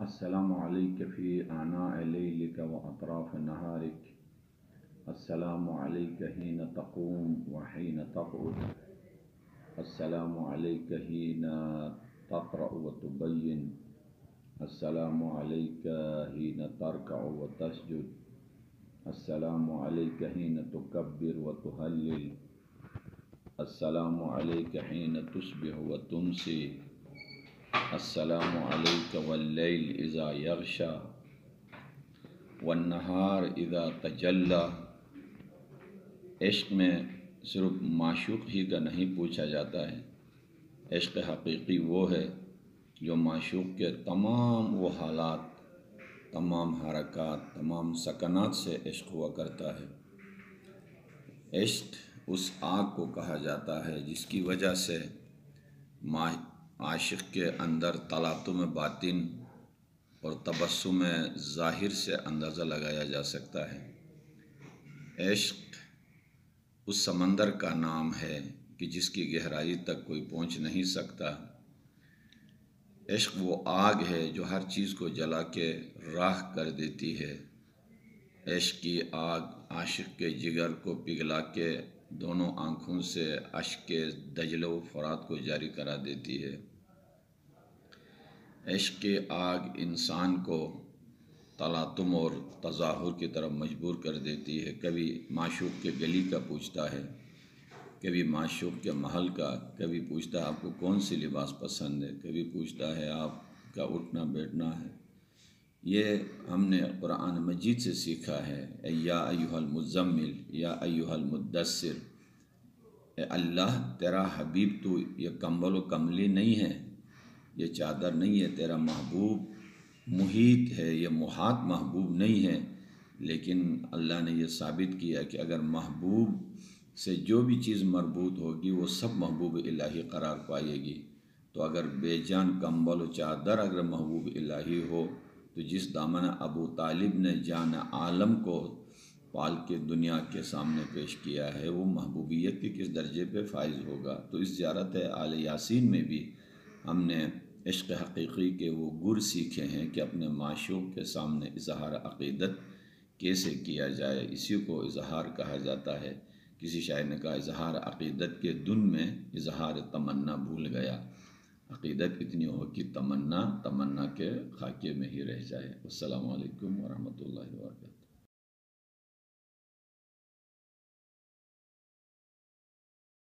السلام عليك في آناء ليلك وأطراف نهارك. السلام عليك حين تقوم وحين تقعد. السلام عليك حين تقرأ وتبين. السلام عليك حين تركع وتسجد. السلام عليك حين تكبر وتهلل. السلام عليك حين تصبح وتمسي. السلام عليك واللیل اذا یغشی والنہار اذا تجلی۔ عشق میں صرف معشوق ہی کا نہیں پوچھا جاتا ہے، عشق حقیقی وہ ہے جو معشوق کے تمام وہ حالات، تمام حرکات، تمام سکنات سے عشق ہوا کرتا ہے۔ عشق اس آگ کو کہا جاتا ہے جس کی وجہ سے عاشق کے اندر تلاطم باطن اور تبسم ظاہر سے اندازہ لگایا جا سکتا ہے۔ عشق اس سمندر کا نام ہے کہ جس کی گہرائی تک کوئی پہنچ نہیں سکتا۔ عشق وہ آگ ہے جو ہر چیز کو جلا کے راکھ کر دیتی ہے۔ عشق کی آگ عاشق کے جگر کو پگھلا کے دونوں آنکھوں سے اشک کے دجلہ و فرات کو جاری کرا دیتی ہے۔ عشق کی آگ انسان کو تلاطم اور تظاہر کی طرف مجبور کر دیتی ہے۔ کبھی معشوق کے گلی کا پوچھتا ہے، کبھی معشوق کے محل کا، کبھی پوچھتا ہے آپ کو کون سی لباس پسند ہے، کبھی پوچھتا ہے آپ کا اٹھنا بیٹھنا ہے۔ یہ ہم نے قرآن مجید سے سیکھا ہے۔ یا ایھا المزمل یا ایھا المدثر، اے اللہ تیرا حبیب تو یہ کمبل و کملی نہیں ہے، یہ چادر نہیں ہے، تیرا محبوب محیط ہے، یہ محاط محبوب نہیں ہے۔ لیکن اللہ نے یہ ثابت کیا کہ اگر محبوب سے جو بھی چیز مربوط ہوگی وہ سب محبوب الہی قرار پائے گی۔ تو اگر بے جان کمبل و چادر اگر محبوب الہی ہو تو جس دامن ابو طالب نے جان عالم کو پال کے دنیا کے سامنے پیش کیا ہے وہ محبوبیت کے کس درجے پہ فائز ہوگا۔ تو اس زیارت آل یاسین میں بھی ہم نے عشق حقیقی کے وہ گر سیکھے ہیں کہ اپنے معشوق کے سامنے اظہار عقیدت کیسے کیا جائے۔ اسی کو اظہار کہا جاتا ہے۔ کسی شاعر نے کہا اظہار عقیدت کے دن میں اظہار تمنا بھول گیا۔ عقیدت اتنی ہو کہ تمنا کے خاکے میں ہی رہ جائے۔ السلام علیکم ورحمۃ اللہ وبرکاتہ۔